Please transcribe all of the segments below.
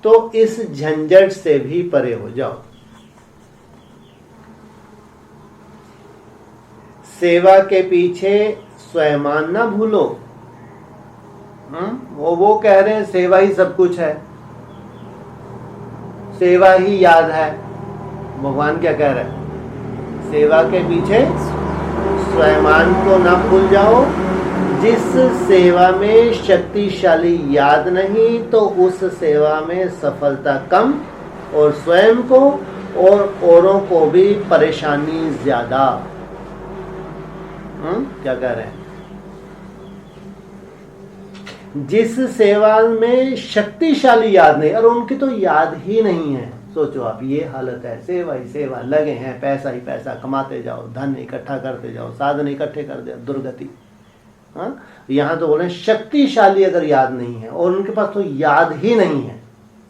तो इस झंझट से भी परे हो जाओ। सेवा के पीछे स्वयं ना भूलो। वो कह रहे हैं सेवा ही सब कुछ है, सेवा ही याद है। भगवान क्या कह रहे हैं? सेवा के पीछे स्वयं को ना भूल जाओ। जिस सेवा में शक्तिशाली याद नहीं, तो उस सेवा में सफलता कम, और स्वयं को और औरों को भी परेशानी ज्यादा। क्या कह रहे हैं? जिस सेवा में शक्तिशाली याद नहीं, और उनकी तो याद ही नहीं है। सोचो आप, ये हालत है, सेवा ही सेवा, लगे हैं, पैसा ही पैसा कमाते जाओ, धन इकट्ठा करते जाओ, साधन इकट्ठे कर दे, दुर्गति। यहाँ तो बोले शक्तिशाली अगर याद नहीं है, और उनके पास तो याद ही नहीं है।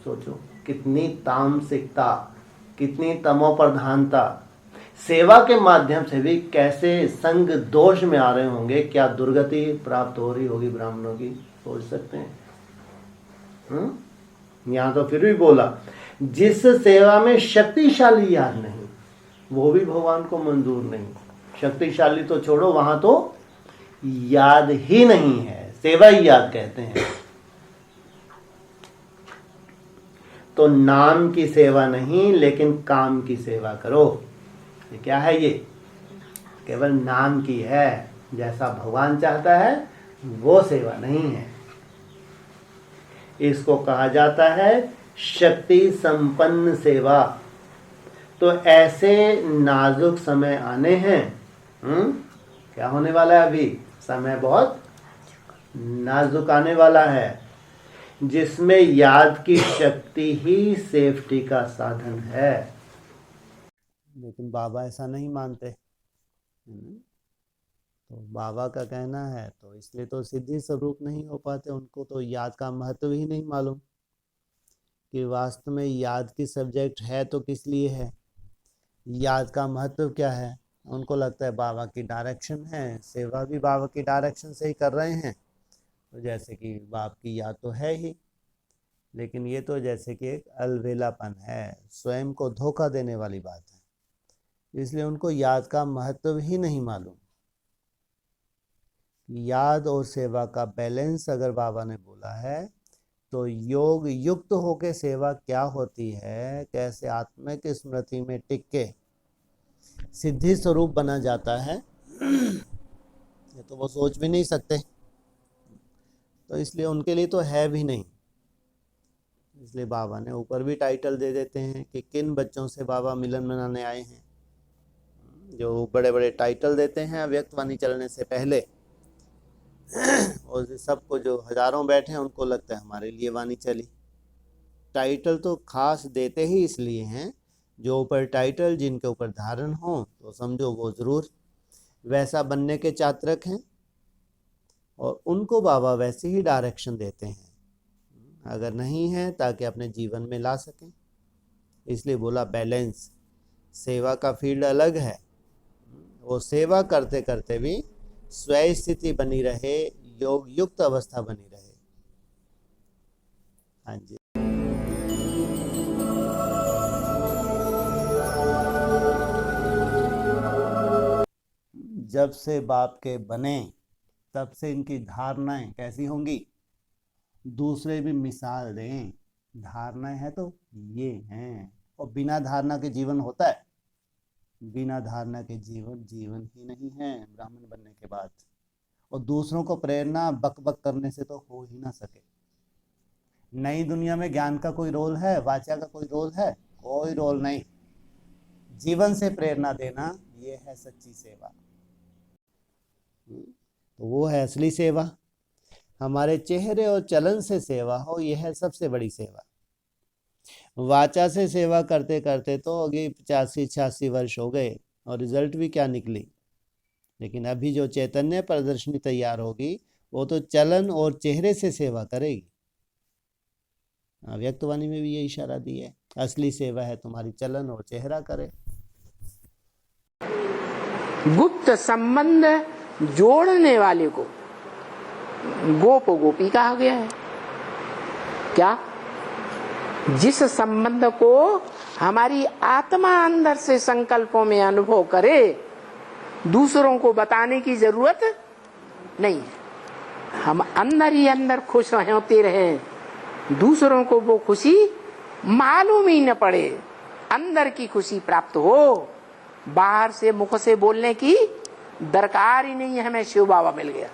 सोचो कितनी तामसिकता, कितनी तमोप्रधानता। सेवा के माध्यम से भी कैसे संग दोष में आ रहे होंगे, क्या दुर्गति प्राप्त हो रही होगी ब्राह्मणों की, सोच सकते हैं। यहाँ तो फिर भी बोला जिस सेवा में शक्तिशाली याद नहीं, वो भी भगवान को मंजूर नहीं। शक्तिशाली तो छोड़ो, वहां तो याद ही नहीं है, सेवा ही याद कहते हैं। तो नाम की सेवा नहीं, लेकिन काम की सेवा करो। ये क्या है? ये केवल नाम की है, जैसा भगवान चाहता है वो सेवा नहीं है। इसको कहा जाता है शक्ति संपन्न सेवा। तो ऐसे नाजुक समय आने हैं। क्या होने वाला है? अभी समय बहुत नाजुक आने वाला है, जिसमें याद की शक्ति ही सेफ्टी का साधन है। लेकिन बाबा ऐसा नहीं मानते। तो बाबा का कहना है, तो इसलिए तो सिद्धि स्वरूप नहीं हो पाते। उनको तो याद का महत्व ही नहीं मालूम कि वास्तव में याद की सब्जेक्ट है तो किस लिए है, याद का महत्व क्या है। उनको लगता है बाबा की डायरेक्शन है, सेवा भी बाबा की डायरेक्शन से ही कर रहे हैं, तो जैसे कि बाप की याद तो है ही। लेकिन ये तो जैसे कि एक अलवेलापन है, स्वयं को धोखा देने वाली बात है। इसलिए उनको याद का महत्व ही नहीं मालूम। याद और सेवा का बैलेंस अगर बाबा ने बोला है, तो योग युक्त होकर सेवा क्या होती है, कैसे आत्मिक स्मृति में टिक के सिद्धि स्वरूप बना जाता है, ये तो वो सोच भी नहीं सकते। तो इसलिए उनके लिए तो है भी नहीं। इसलिए बाबा ने ऊपर भी टाइटल दे देते हैं कि किन बच्चों से बाबा मिलन मनाने आए हैं। जो बड़े बड़े टाइटल देते हैं अव्यक्त वाणी चलने से पहले, और सबको जो हजारों बैठे हैं उनको लगता है हमारे लिए वाणी चली। टाइटल तो खास देते ही इसलिए हैं, जो ऊपर टाइटल जिनके ऊपर धारण हो तो समझो वो जरूर वैसा बनने के चातरक हैं, और उनको बाबा वैसे ही डायरेक्शन देते हैं, अगर नहीं है ताकि अपने जीवन में ला सकें। इसलिए बोला बैलेंस। सेवा का फील्ड अलग है, वो सेवा करते करते भी स्वयं स्थिति बनी रहे, योग युक्त अवस्था बनी रहे। हाँ जी। जब से बाप के बने तब से इनकी धारणाएं कैसी होंगी, दूसरे भी मिसाल दें। धारणाएं है तो ये हैं, और बिना धारणा के जीवन होता है? बिना धारणा के जीवन जीवन ही नहीं है ब्राह्मण बनने के बाद। और दूसरों को प्रेरणा बक बक करने से तो हो ही ना सके। नई दुनिया में ज्ञान का कोई रोल है, वाचा का कोई रोल है? कोई रोल नहीं। जीवन से प्रेरणा देना, ये है सच्ची सेवा। तो वो है असली सेवा। हमारे चेहरे और चलन से सेवा हो, यह है सबसे बड़ी सेवा। वाचा से सेवा करते करते तो अगे 85-86 वर्ष हो गए, और रिजल्ट भी क्या निकली। लेकिन अभी जो चैतन्य प्रदर्शनी तैयार होगी, वो तो चलन और चेहरे से सेवा करेगी। व्यक्तवाणी में भी ये इशारा दिया है, असली सेवा है तुम्हारी चलन और चेहरा करे। गुप्त संबंध जोड़ने वाले को गोप गोपी कहा गया है। क्या जिस संबंध को हमारी आत्मा अंदर से संकल्पों में अनुभव करे, दूसरों को बताने की जरूरत नहीं है। हम अंदर ही अंदर खुश होते रहें, दूसरों को वो खुशी मालूम ही न पड़े, अंदर की खुशी प्राप्त हो, बाहर से मुख से बोलने की दरकार ही नहीं है। हमें शिव बाबा मिल गया।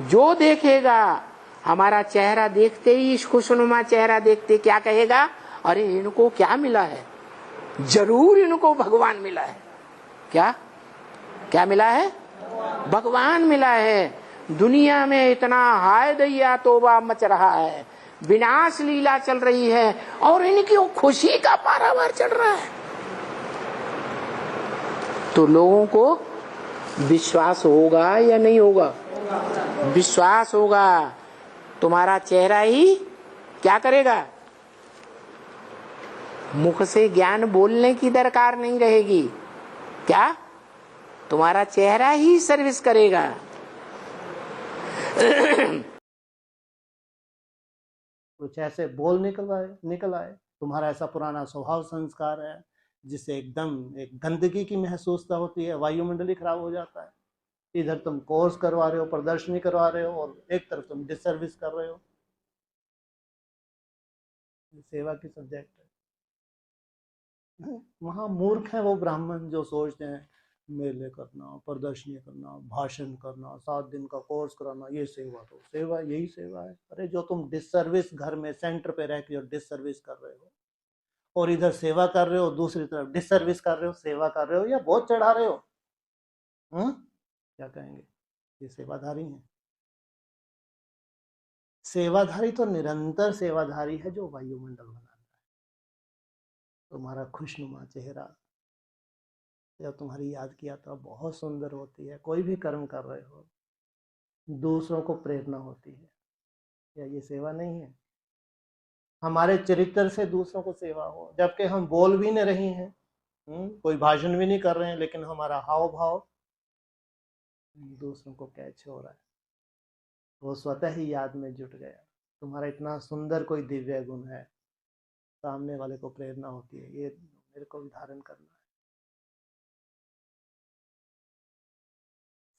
जो देखेगा हमारा चेहरा देखते ही, इस खुशनुमा चेहरा देखते क्या कहेगा? अरे इनको क्या मिला है, जरूर इनको भगवान मिला है। क्या क्या मिला है? भगवान मिला है। दुनिया में इतना हाय दैया तोबा मच रहा है, विनाश लीला चल रही है, और इनकी खुशी का पारावार चढ़ रहा है। तो लोगों को विश्वास होगा या नहीं होगा? विश्वास होगा। तुम्हारा चेहरा ही क्या करेगा? मुख से ज्ञान बोलने की दरकार नहीं रहेगी। क्या? तुम्हारा चेहरा ही सर्विस करेगा। कुछ ऐसे बोल निकल आए। तुम्हारा ऐसा पुराना स्वभाव संस्कार है जिससे एकदम एक गंदगी की महसूसता होती है, वायुमंडल ही खराब हो जाता है। इधर तुम कोर्स करवा रहे हो, प्रदर्शनी करवा रहे हो, और एक तरफ तुम डिसर्विस कर रहे हो। सेवा की सब्जेक्ट है। वहाँ मूर्ख है वो ब्राह्मण जो सोचते हैं मेले करना, प्रदर्शनी करना, भाषण करना, 7 दिन का कोर्स कराना, ये सेवा। तो सेवा यही सेवा है। अरे जो तुम डिसर्विस घर में सेंटर पे रह के जो डिसर्विस कर रहे हो, और इधर सेवा कर रहे हो, दूसरी तरफ डिसर्विस कर रहे हो, सेवा कर रहे हो या बहुत चढ़ा रहे हो, क्या कहेंगे? ये सेवाधारी है। सेवाधारी तो निरंतर सेवाधारी है जो वायुमंडल बनाता है। तुम्हारा खुशनुमा चेहरा, जब तुम्हारी याद की यात्रा बहुत सुंदर होती है, कोई भी कर्म कर रहे हो, दूसरों को प्रेरणा होती है, क्या ये सेवा नहीं है? हमारे चरित्र से दूसरों को सेवा हो, जबकि हम बोल भी नहीं रहे हैं, कोई भाषण भी नहीं कर रहे हैं, लेकिन हमारा हाव भाव दूसरों को कैच हो रहा है, वो स्वतः ही याद में जुट गया। तुम्हारा इतना सुंदर कोई दिव्य गुण है, सामने वाले को प्रेरणा होती है, ये मेरे को भी धारण करना है।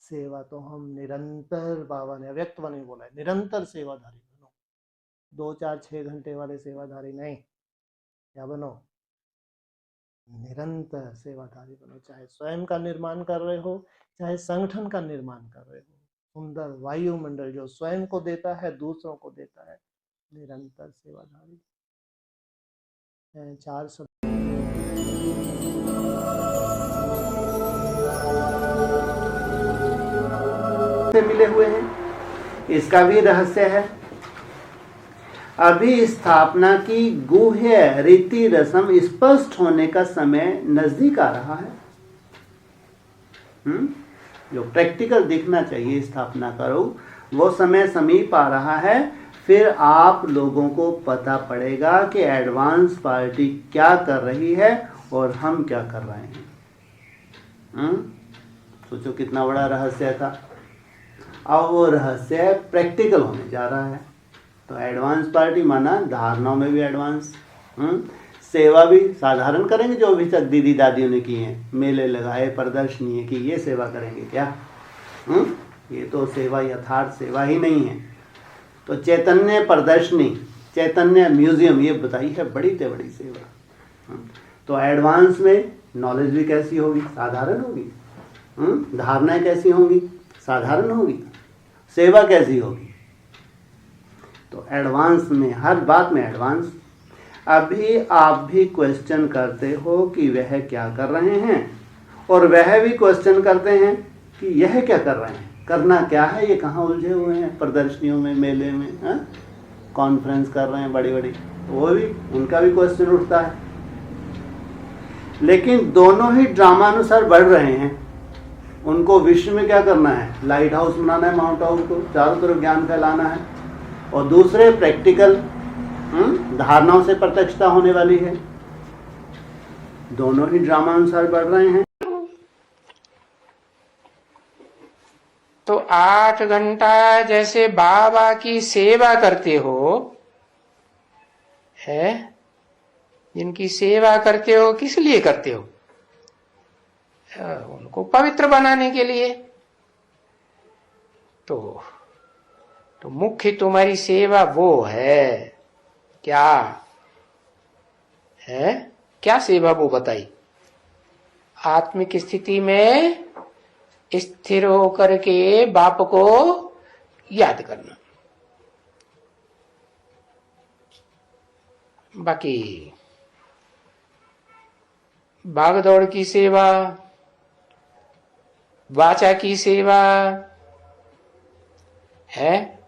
सेवा तो हम निरंतर, बाबा ने अव्यक्तवाणी बोला है, निरंतर सेवाधारी बनो। 2, 4, 6 घंटे वाले सेवाधारी नहीं, क्या बनो? निरंतर सेवाधारी बनो। चाहे स्वयं का निर्माण कर रहे हो, चाहे संगठन का निर्माण कर रहे हो, सुंदर वायुमंडल जो स्वयं को देता है, दूसरों को देता है, निरंतर सेवाधारी। 4 शब्द से मिले हुए हैं। इसका भी रहस्य है। अभी स्थापना की गुह्य रीति रस्म स्पष्ट होने का समय नजदीक आ रहा है। जो प्रैक्टिकल दिखना चाहिए स्थापना करो, वो समय समीप आ रहा है। फिर आप लोगों को पता पड़ेगा कि एडवांस पार्टी क्या कर रही है और हम क्या कर रहे हैं। सोचो कितना बड़ा रहस्य था। अब वो रहस्य प्रैक्टिकल होने जा रहा है। तो एडवांस पार्टी माना धारणाओं में भी एडवांस, सेवा भी साधारण करेंगे जो अभी तक दीदी दादियों ने की है, मेले लगाए, प्रदर्शनी की, ये सेवा करेंगे क्या? ये तो सेवा यथार्थ सेवा ही नहीं है। तो चैतन्य प्रदर्शनी, चैतन्य म्यूजियम, ये बताई है बड़ी से बड़ी सेवा। तो एडवांस में नॉलेज भी कैसी होगी? साधारण होगी। धारणाएं कैसी होंगी? साधारण होगी। सेवा कैसी होगी? तो एडवांस में, हर बात में एडवांस। अभी आप भी क्वेश्चन करते हो कि वह क्या कर रहे हैं, और वह भी क्वेश्चन करते हैं कि यह क्या कर रहे हैं, करना क्या है, ये कहाँ उलझे हुए हैं, प्रदर्शनियों में, मेले में, कॉन्फ्रेंस कर रहे हैं बड़ी बड़ी, तो वो भी, उनका भी क्वेश्चन उठता है। लेकिन दोनों ही ड्रामानुसार बढ़ रहे हैं। उनको विश्व में क्या करना है? लाइट हाउस बनाना है, माउंट आबू को चारों तरफ ज्ञान फैलाना है, और दूसरे प्रैक्टिकल धारणाओं से प्रत्यक्षता होने वाली है। दोनों ही ड्रामा अनुसार बढ़ रहे हैं। तो 8 घंटा जैसे बाबा की सेवा करते हो है, जिनकी सेवा करते हो किस लिए करते हो? उनको पवित्र बनाने के लिए। तो मुख्य तुम्हारी सेवा वो है क्या है? क्या सेवा वो बताई? आत्मिक स्थिति में स्थिर होकर के बाप को याद करना। बाकी भागदौड़ की सेवा, वाचा की सेवा है,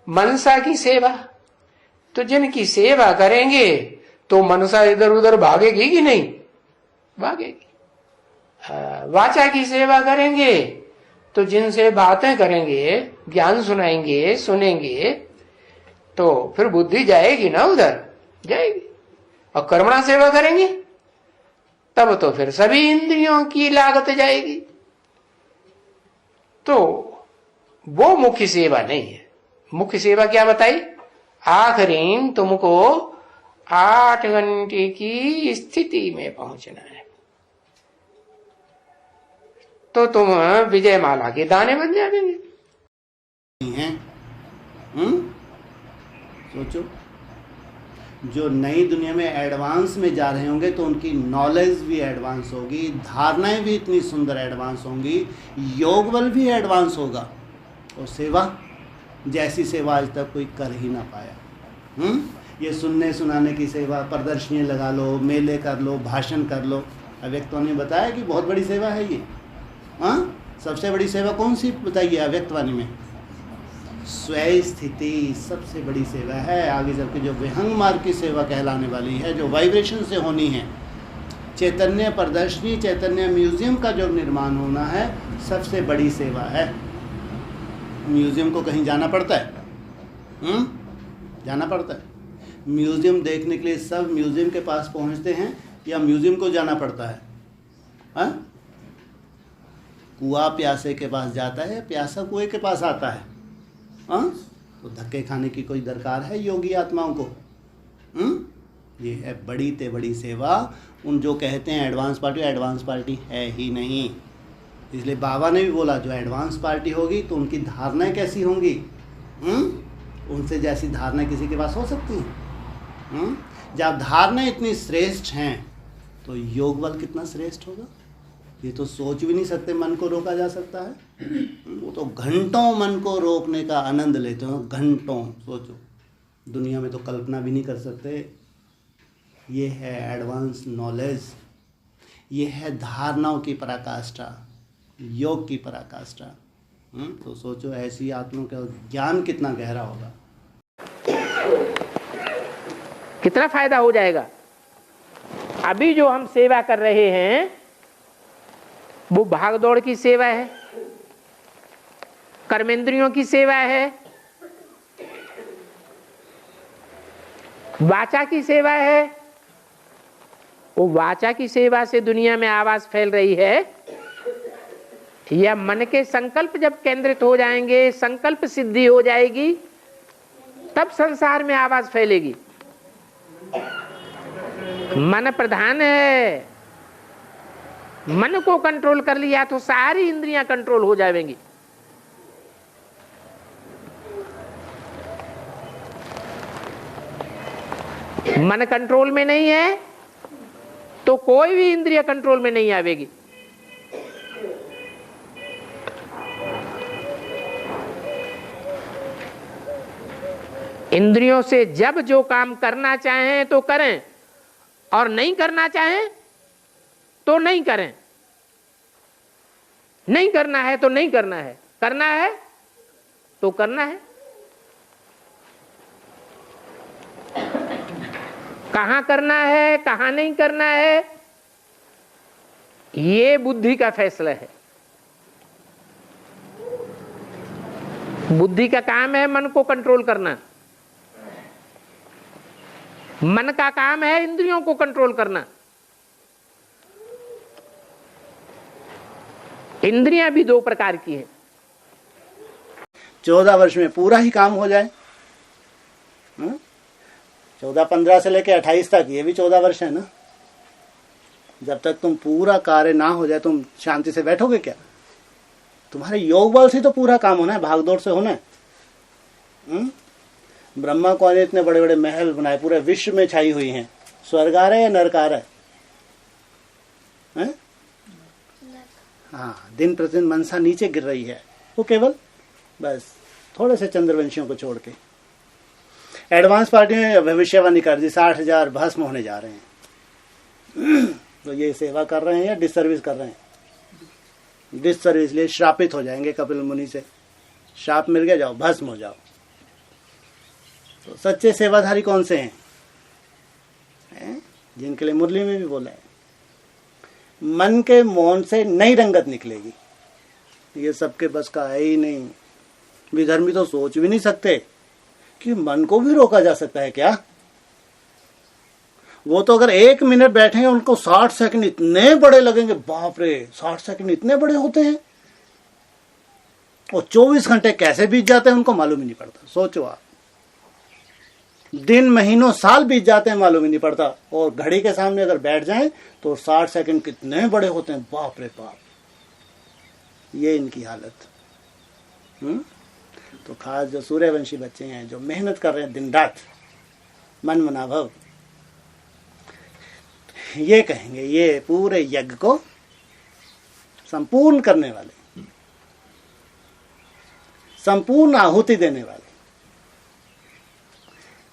मनसा की सेवा, तो जिनकी सेवा करेंगे तो मनसा इधर उधर भागेगी कि नहीं? भागेगी। वाचा की सेवा करेंगे तो जिनसे बातें करेंगे, ज्ञान सुनाएंगे, सुनेंगे, तो फिर बुद्धि जाएगी ना, उधर जाएगी। और कर्मणा सेवा करेंगे तब तो फिर सभी इंद्रियों की लागत जाएगी। तो वो मुख्य सेवा नहीं है। मुख्य सेवा क्या बताई? आखिरी तुमको 8 घंटे की स्थिति में पहुंचना है, तो तुम विजय माला के दाने बन जाएंगे। सोचो, जो नई दुनिया में एडवांस में जा रहे होंगे तो उनकी नॉलेज भी एडवांस होगी, धारणाएं भी इतनी सुंदर एडवांस होंगी, योग बल भी एडवांस होगा, और सेवा जैसी सेवा आज तक कोई कर ही ना पाया। ये सुनने सुनाने की सेवा, प्रदर्शनी लगा लो, मेले कर लो, भाषण कर लो। अव्यक्तवाणी ने बताया कि बहुत बड़ी सेवा है ये। सबसे बड़ी सेवा कौन सी बताइए अव्यक्तवाणी में? स्वयं स्थिति सबसे बड़ी सेवा है। आगे चल के जो विहंग मार्ग की सेवा कहलाने वाली है, जो वाइब्रेशन से होनी है, चैतन्य प्रदर्शनी, चैतन्य म्यूजियम का जो निर्माण होना है, सबसे बड़ी सेवा है। म्यूजियम को कहीं जाना पड़ता है? जाना पड़ता है। म्यूजियम देखने के लिए सब म्यूजियम के पास पहुंचते हैं या म्यूजियम को जाना पड़ता है? कुआं प्यासे के पास जाता है, प्यासा कुएं के पास आता है। तो धक्के खाने की कोई दरकार है योगी आत्माओं को? ये है बड़ी ते बड़ी सेवा। उन जो कहते हैं एडवांस पार्टी है ही नहीं। इसलिए बाबा ने भी बोला जो एडवांस पार्टी होगी तो उनकी धारणाएं कैसी होंगी? उनसे जैसी धारणाएं किसी के पास हो सकती हैं? जब धारणाएं इतनी श्रेष्ठ हैं तो योग बल कितना श्रेष्ठ होगा, ये तो सोच भी नहीं सकते। मन को रोका जा सकता है? वो तो घंटों मन को रोकने का आनंद लेते हो, घंटों। सोचो, दुनिया में तो कल्पना भी नहीं कर सकते। ये है एडवांस नॉलेज, ये है धारणाओं की पराकाष्ठा, योग की पराकाष्ठा। तो सोचो ऐसी आत्माओं का ज्ञान कितना गहरा होगा, कितना फायदा हो जाएगा। अभी जो हम सेवा कर रहे हैं वो भागदौड़ की सेवा है, कर्मेंद्रियों की सेवा है, वाचा की सेवा है। वो वाचा की सेवा से दुनिया में आवाज फैल रही है, या मन के संकल्प जब केंद्रित हो जाएंगे, संकल्प सिद्धि हो जाएगी, तब संसार में आवाज फैलेगी। मन प्रधान है, मन को कंट्रोल कर लिया तो सारी इंद्रियां कंट्रोल हो जाएंगी। मन कंट्रोल में नहीं है तो कोई भी इंद्रिय कंट्रोल में नहीं आवेगी। इंद्रियों से जब जो काम करना चाहें तो करें, और नहीं करना चाहें तो नहीं करें। नहीं करना है तो नहीं करना है, करना है तो करना है। कहां करना है, कहां नहीं करना है, ये बुद्धि का फैसला है। बुद्धि का काम है मन को कंट्रोल करना, मन का काम है इंद्रियों को कंट्रोल करना। इंद्रियां भी 2 प्रकार की हैं। 14 वर्ष में पूरा ही काम हो जाए, 14-15 से लेके 28 तक, ये भी 14 वर्ष है ना। जब तक तुम पूरा कार्य ना हो जाए तुम शांति से बैठोगे क्या? तुम्हारे योग बल से तो पूरा काम होना है, भागदौड़ से होना है। ब्रह्मा को ने इतने बड़े बड़े महल बनाए, पूरे विश्व में छाई हुई हैं। स्वर्ग आ रहा है या नरक आ रहा है? हाँ, दिन प्रतिदिन मनसा नीचे गिर रही है। वो केवल बस थोड़े से चंद्रवंशियों को छोड़ के। एडवांस पार्टी में भविष्यवाणी कर दी 60,000 भस्म होने जा रहे हैं। तो ये सेवा कर रहे हैं या डिसर्विस कर रहे हैं? डिसर्विस, लिए श्रापित हो जाएंगे कपिल मुनि से। श्राप मिल गया, जाओ भस्म हो जाओ। तो सच्चे सेवाधारी कौन से हैं? जिनके लिए मुरली में भी बोला है, मन के मौन से नई रंगत निकलेगी। ये सबके बस का है ही नहीं। विधर्मी तो सोच भी नहीं सकते कि मन को भी रोका जा सकता है क्या? वो तो अगर 1 मिनट बैठेंगे उनको 60 सेकंड इतने बड़े लगेंगे। बाप रे, 60 सेकंड इतने बड़े होते हैं। और 24 घंटे कैसे बीत जाते हैं उनको मालूम ही नहीं पड़ता। सोचो आप, दिन महीनों साल बीत जाते हैं मालूम ही नहीं पड़ता। और घड़ी के सामने अगर बैठ जाएं तो 60 सेकंड कितने बड़े होते हैं। बाप रे बाप, ये इनकी हालत। तो खास जो सूर्यवंशी बच्चे हैं, जो मेहनत कर रहे हैं दिन रात, मन मना भव, ये कहेंगे ये पूरे यज्ञ को संपूर्ण करने वाले, संपूर्ण आहुति देने वाले।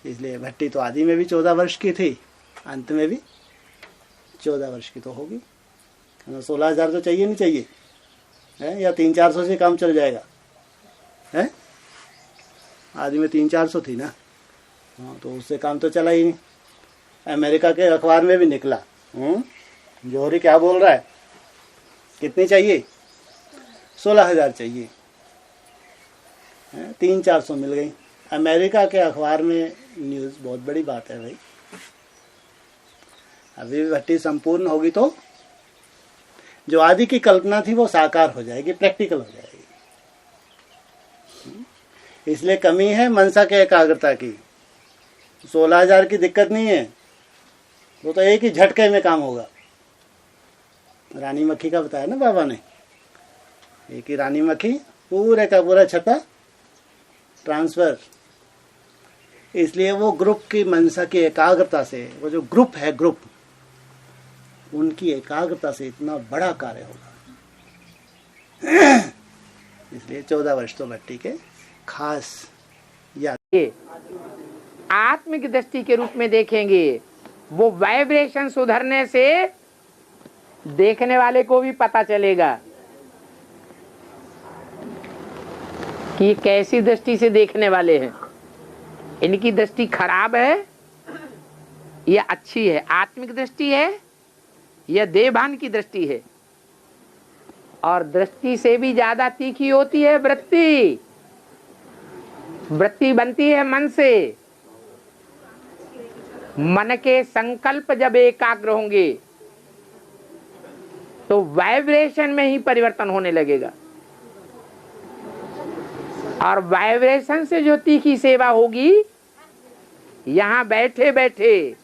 इसलिए भट्टी तो आदि में भी 14 वर्ष की थी, अंत में भी 14 वर्ष की तो होगी। 16,000 तो चाहिए नहीं चाहिए है? या 300-400 से काम चल जाएगा है? आदि में 300-400 थी ना। हाँ, तो उससे काम तो चला ही नहीं। अमेरिका के अखबार में भी निकला। जौहरी क्या बोल रहा है? कितनी चाहिए? 16,000 चाहिए। 300-400 मिल गई। अमेरिका के अखबार में न्यूज़, बहुत बड़ी बात है भाई। अभी भट्टी संपूर्ण होगी तो जो आदि की कल्पना थी वो साकार हो जाएगी, प्रैक्टिकल हो जाएगी। इसलिए कमी है मनसा के एकाग्रता की। 16,000 की दिक्कत नहीं है, वो तो एक ही झटके में काम होगा। रानी मक्खी का बताया ना बाबा ने, एक ही रानी मक्खी पूरे का पूरा छत्ता ट्रांसफर। इसलिए वो ग्रुप की मनसा की एकाग्रता से, वो जो ग्रुप है ग्रुप, उनकी एकाग्रता से इतना बड़ा कार्य होगा। इसलिए 14 वर्ष तो भट्टी के खास याद। आत्मिक दृष्टि के रूप में देखेंगे, वो वाइब्रेशन सुधरने से देखने वाले को भी पता चलेगा कि ये कैसी दृष्टि से देखने वाले हैं। इनकी दृष्टि खराब है या अच्छी है, आत्मिक दृष्टि है या देवभान की दृष्टि है। और दृष्टि से भी ज्यादा तीखी होती है वृत्ति। वृत्ति बनती है मन से। मन के संकल्प जब एकाग्र होंगे तो वाइब्रेशन में ही परिवर्तन होने लगेगा। और वाइब्रेशन से जो तीखी सेवा होगी, यहां बैठे बैठे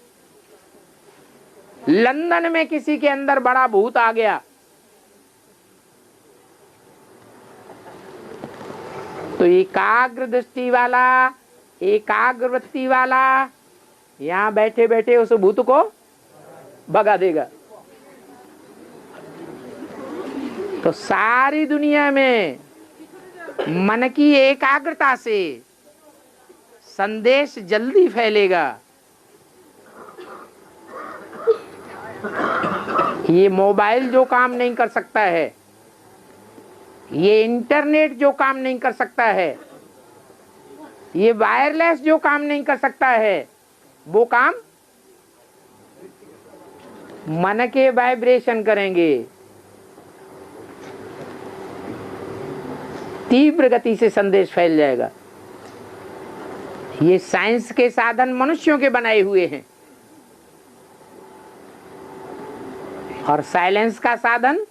लंदन में किसी के अंदर बड़ा भूत आ गया तो एकाग्र दृष्टि वाला, एकाग्र वृत्ति वाला यहां बैठे बैठे उस भूत को भगा देगा। तो सारी दुनिया में मन की एकाग्रता से संदेश जल्दी फैलेगा। ये मोबाइल जो काम नहीं कर सकता है, ये इंटरनेट जो काम नहीं कर सकता है, ये वायरलेस जो काम नहीं कर सकता है, वो काम मन के वाइब्रेशन करेंगे। तीव्र गति से संदेश फैल जाएगा। ये साइंस के साधन मनुष्यों के बनाए हुए हैं और साइलेंस का साधन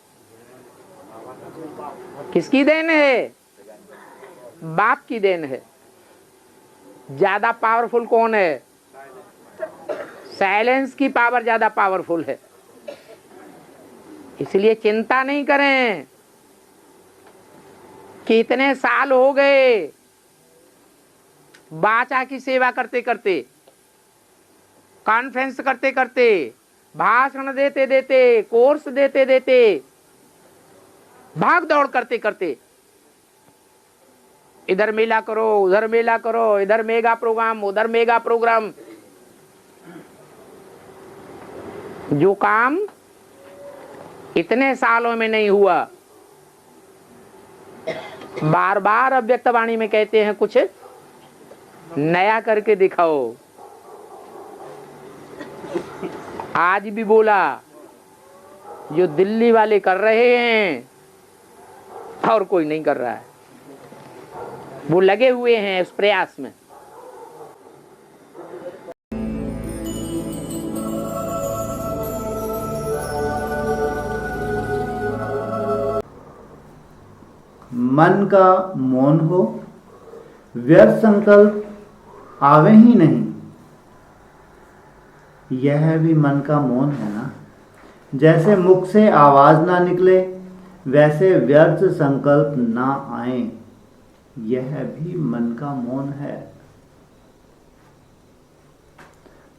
किसकी देन है? बाप की देन है। ज्यादा पावरफुल कौन है? साइलेंस की पावर ज्यादा पावरफुल है। इसलिए चिंता नहीं करें कि इतने साल हो गए बाचा की सेवा करते करते, कॉन्फ्रेंस करते करते, भाषण देते देते, कोर्स देते देते, भाग दौड़ करते करते, इधर मेला करो, उधर मेला करो, इधर मेगा प्रोग्राम, उधर मेगा प्रोग्राम। जो काम इतने सालों में नहीं हुआ, बार बार अव्यक्त वाणी में कहते हैं कुछ नया करके दिखाओ। आज भी बोला, जो दिल्ली वाले कर रहे हैं और कोई नहीं कर रहा है, वो लगे हुए हैं उस प्रयास में। मन का मौन हो, व्यर्थ संकल्प आवे ही नहीं, यह भी मन का मौन है ना। जैसे मुख से आवाज ना निकले, वैसे व्यर्थ संकल्प ना आए, यह भी मन का मौन है।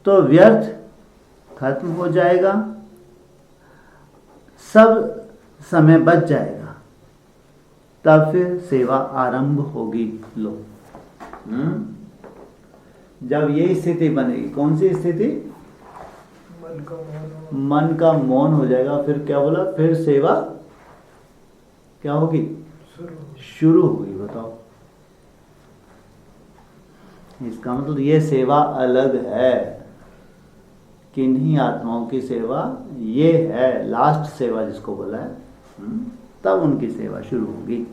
तो व्यर्थ खत्म हो जाएगा, सब समय बच जाएगा, तब फिर सेवा आरंभ होगी। लो, जब यही स्थिति बनेगी, कौन सी स्थिति? मन का मौन हो जाएगा। फिर क्या बोला? फिर सेवा क्या होगी? शुरू होगी। बताओ, इसका मतलब ये सेवा अलग है। किन्हीं आत्माओं की सेवा ये है, लास्ट सेवा जिसको बोला है, तब उनकी सेवा शुरू होगी।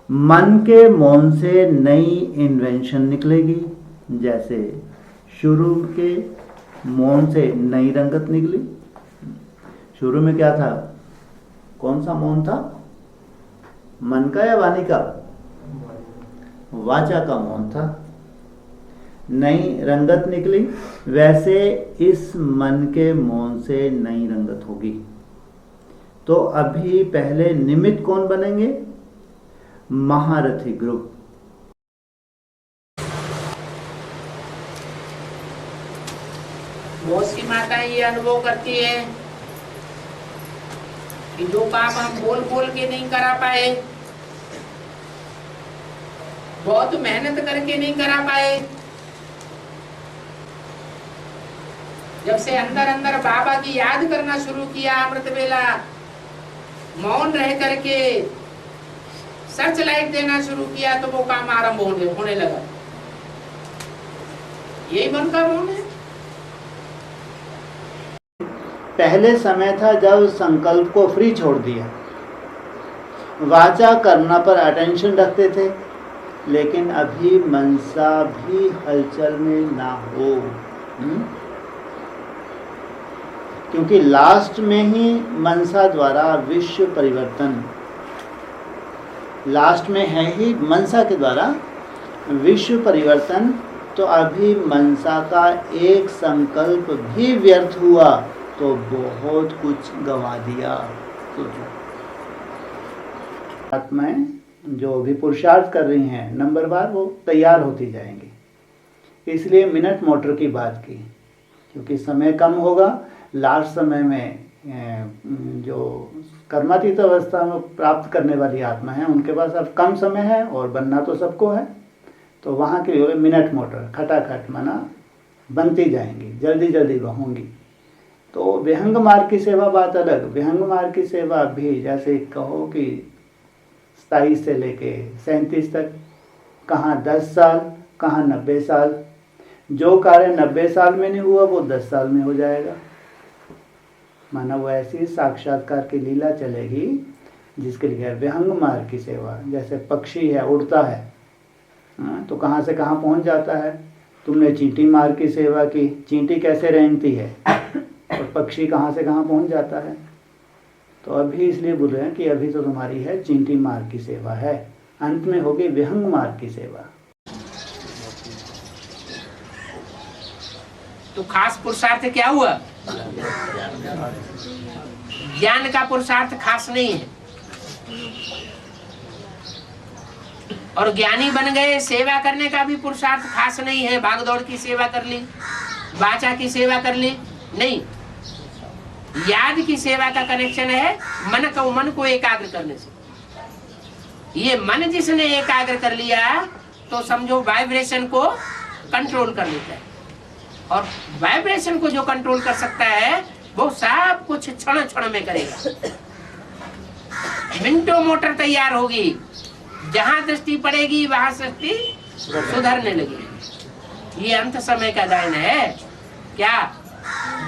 मन के मौन से नई इन्वेंशन निकलेगी। जैसे शुरू के मौन से नई रंगत निकली। शुरू में क्या था? कौन सा मौन था? मन का या वाणी का? वाचा का मौन था। नई रंगत निकली, वैसे इस मन के मौन से नई रंगत होगी। तो अभी पहले निमित्त कौन बनेंगे? महारथी ग्रुप। बहुत सी माताएं ये अनुभव करती है कि जो काम हम बोल बोल के नहीं करा पाए, बहुत मेहनत करके नहीं करा पाए, जब से अंदर अंदर बाबा की याद करना शुरू किया, अमृत वेला मौन रह करके सर्च लाइट देना शुरू किया, तो वो काम आरंभ होने लगा। यही मन का मौन है। पहले समय था जब संकल्प को फ्री छोड़ दिया, वाचा करना पर अटेंशन रखते थे, लेकिन अभी मनसा भी हलचल में ना हो। क्योंकि लास्ट में ही मनसा द्वारा विश्व परिवर्तन, लास्ट में है ही मनसा के द्वारा विश्व परिवर्तन। तो अभी मनसा का एक संकल्प भी व्यर्थ हुआ तो बहुत कुछ गंवा दिया। सोचो, आत्माएं जो भी पुरुषार्थ कर रही हैं, नंबर बार वो तैयार होती जाएंगी। इसलिए मिनट मोटर की बात की, क्योंकि समय कम होगा। लास्ट समय में जो कर्मातीत अवस्था में प्राप्त करने वाली आत्मा है, उनके पास अब कम समय है और बनना तो सबको है। तो वहाँ के लिए मिनट मोटर खटाखट माना बनती जाएंगी, जल्दी जल्दी होंगी। तो विहंग मार्ग की सेवा बात अलग। विहंग मार्ग की सेवा भी जैसे कहो कि 27 से लेके 37 तक, कहाँ 10 साल, कहाँ 90 साल। जो कार्य 90 साल में नहीं हुआ वो 10 साल में हो जाएगा। माना वो ऐसी साक्षात्कार की लीला चलेगी जिसके लिए विहंग मार्ग की सेवा। जैसे पक्षी है, उड़ता है, तो कहाँ से कहाँ पहुँच जाता है। तुमने चींटी मार्ग की सेवा की, चींटी कैसे रेंगती है और पक्षी कहाँ से कहाँ पहुँच जाता है। तो अभी इसलिए बोल रहे हैं कि अभी तो तुम्हारी है चींटी मार्ग की सेवा है, अंत में होगी विहंग मार्ग की सेवा। तो खास पुरुषार्थ क्या हुआ? ज्ञान का पुरुषार्थ खास नहीं है। और ज्ञानी बन गए, सेवा करने का भी पुरुषार्थ खास नहीं है। भागदौड़ की सेवा कर ली, बाचा की सेवा कर ली, नहीं। याद की सेवा का कनेक्शन है मन को एकाग्र करने से। ये मन जिसने एकाग्र कर लिया तो समझो वाइब्रेशन को कंट्रोल कर लेता है। और वाइब्रेशन को जो कंट्रोल कर सकता है वो सब कुछ क्षण क्षण में करेगा। मिनटों मोटर तैयार होगी, जहां दृष्टि पड़ेगी वहां सृष्टि सुधरने लगेगी। ये अंत समय का गायन है। क्या?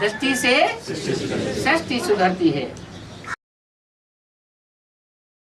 दृष्टि से सृष्टि सुधरती है।